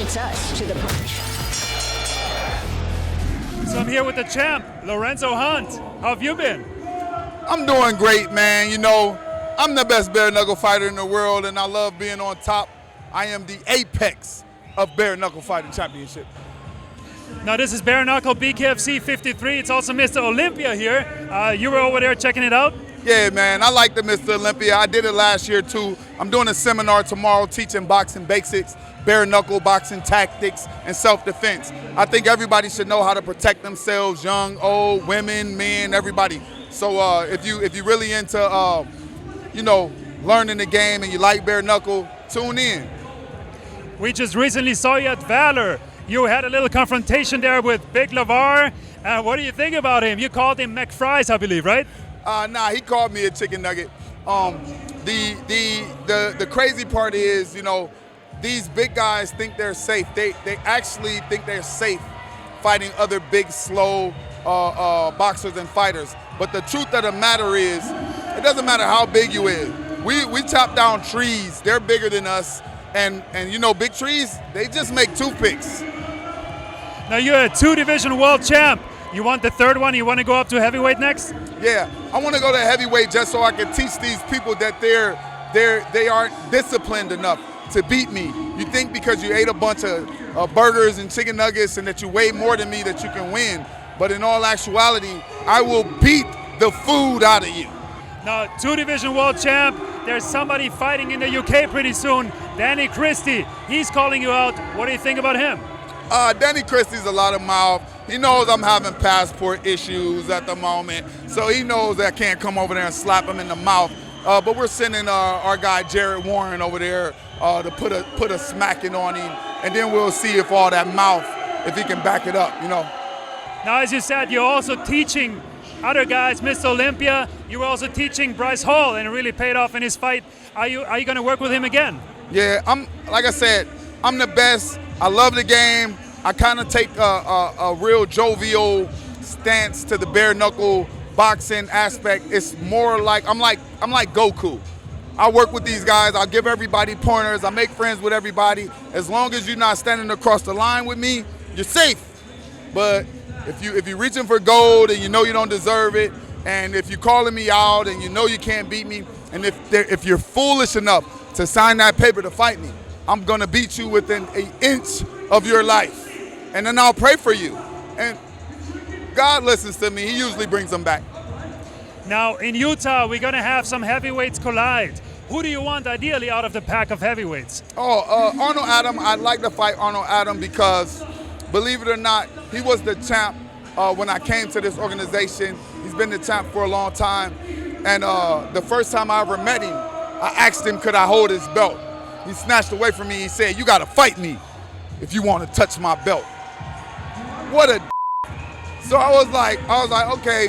beats us to the punch. So I'm here with the champ, Lorenzo Hunt. How have you been? I'm doing great, man. You know, I'm the best bare-knuckle fighter in the world, and I love being on top. I am the apex of bare-knuckle fighting championship. Now this is bare-knuckle BKFC 53. It's also Mr Olympia here. You were over there checking it out? Yeah, man, I like the Mr Olympia. I did it last year too. I'm doing a seminar tomorrow teaching boxing basics, bare-knuckle boxing tactics, and self-defense. I think everybody should know how to protect themselves, young, old, women, men, everybody. So if you're really into, you know, learning the game and you like bare-knuckle, tune in. We just recently saw you at Valor. You had a little confrontation there with Big Lavar. What do you think about him? You called him McFries, I believe, right? Nah, he called me a chicken nugget. The crazy part is, you know, these big guys think they're safe. They actually think they're safe fighting other big, slow boxers and fighters. But the truth of the matter is, it doesn't matter how big you is. We chop down trees. They're bigger than us. And you know, big trees, they just make toothpicks. Now you're a 2-division world champ. You want the third one? You want to go up to heavyweight next? Yeah, I want to go to heavyweight just so I can teach these people that they aren't disciplined enough to beat me. You think because you ate a bunch of burgers and chicken nuggets and that you weigh more than me that you can win. But in all actuality, I will beat the food out of you. Now, 2-division world champ, there's somebody fighting in the UK pretty soon, Danny Christie. He's calling you out. What do you think about him? Danny Christie's a lot of mouth. He knows I'm having passport issues at the moment, so he knows that I can't come over there and slap him in the mouth. But we're sending our guy Jared Warren over there to put a smacking on him, and then we'll see if all that mouth, if he can back it up, you know. Now, as you said, you're also teaching other guys, Mr Olympia. You were also teaching Bryce Hall, and it really paid off in his fight. Are you going to work with him again? Yeah, like I said, I'm the best. I love the game. I kind of take a real jovial stance to the bare-knuckle boxing aspect. It's more like I'm like Goku. I work with these guys. I'll give everybody pointers. I make friends with everybody. As long as you're not standing across the line with me, you're safe. But if you're reaching for gold and you know you don't deserve it, and if you're calling me out and you know you can't beat me, and if you're foolish enough to sign that paper to fight me, I'm gonna beat you within an inch of your life. And then I'll pray for you. And God listens to me. He usually brings them back. Now, in Utah, we're gonna have some heavyweights collide. Who do you want ideally out of the pack of heavyweights? Arnold Adam. I'd like to fight Arnold Adam because, believe it or not, he was the champ when I came to this organization. He's been the champ for a long time. And the first time I ever met him, I asked him, could I hold his belt? He snatched away from me. He said, you got to fight me if you want to touch my belt. What a So I was like, okay.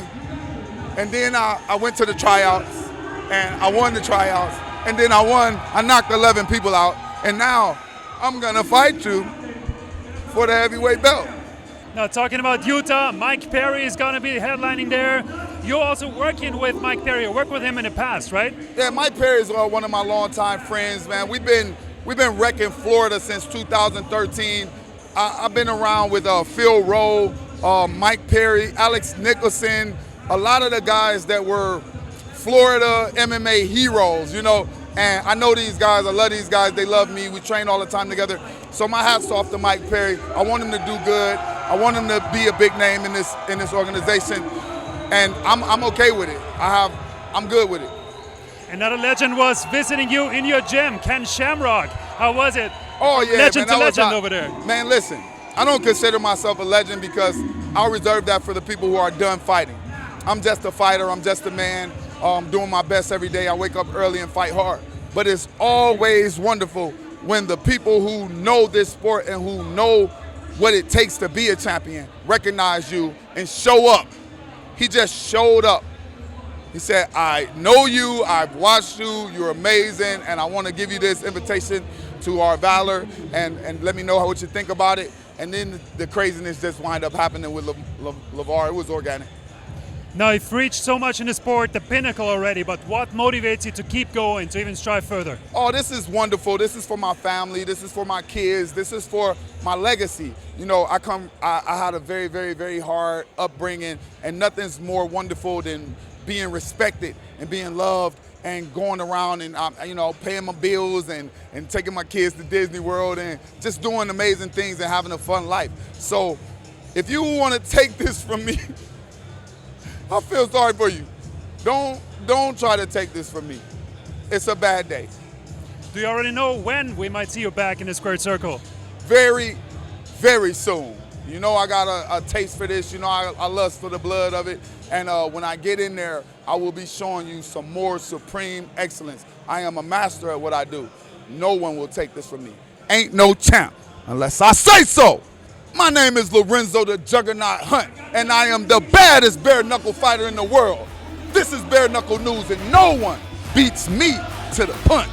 And then I went to the tryouts, and I won the tryouts. And then I knocked 11 people out. And now I'm going to fight you for the heavyweight belt. Now, talking about Utah, Mike Perry is going to be headlining there. You're also working with Mike Perry. You worked with him in the past, right? Yeah, Mike Perry is one of my longtime friends, man. We've been wrecking Florida since 2013. I've been around with Phil Rowe, Mike Perry, Alex Nicholson, a lot of the guys that were Florida MMA heroes, you know. And I know these guys, I love these guys, they love me, we train all the time together. So my hat's off to Mike Perry. I want him to do good. I want him to be a big name in this organization. And I'm okay with it. I'm good with it. Another legend was visiting you in your gym, Ken Shamrock. How was it? Oh yeah, legend man, to legend over there. Man, listen, I don't consider myself a legend because I'll reserve that for the people who are done fighting. I'm just a fighter, I'm just a man. I'm doing my best every day. I wake up early and fight hard. But it's always wonderful when the people who know this sport and who know what it takes to be a champion recognize you and show up. He just showed up. He said, I know you, I've watched you, you're amazing, and I want to give you this invitation to our Valor and let me know what you think about it. And then the craziness just wind up happening with Lavar. It was organic. Now, you've reached so much in the sport, the pinnacle already, but what motivates you to keep going, to even strive further? Oh, this is wonderful. This is for my family. This is for my kids. This is for my legacy. You know, I had a very, very, very hard upbringing, and nothing's more wonderful than being respected and being loved and going around and, you know, paying my bills and taking my kids to Disney World and just doing amazing things and having a fun life. So if you want to take this from me, I feel sorry for you. Don't try to take this from me. It's a bad day. Do you already know when we might see you back in the squared circle? Very, very soon. You know, I got a taste for this. You know, I lust for the blood of it. And when I get in there, I will be showing you some more supreme excellence. I am a master at what I do. No one will take this from me. Ain't no champ unless I say so. My name is Lorenzo the Juggernaut Hunt, and I am the baddest bare-knuckle fighter in the world. This is bare-knuckle news, and no one beats me to the punch.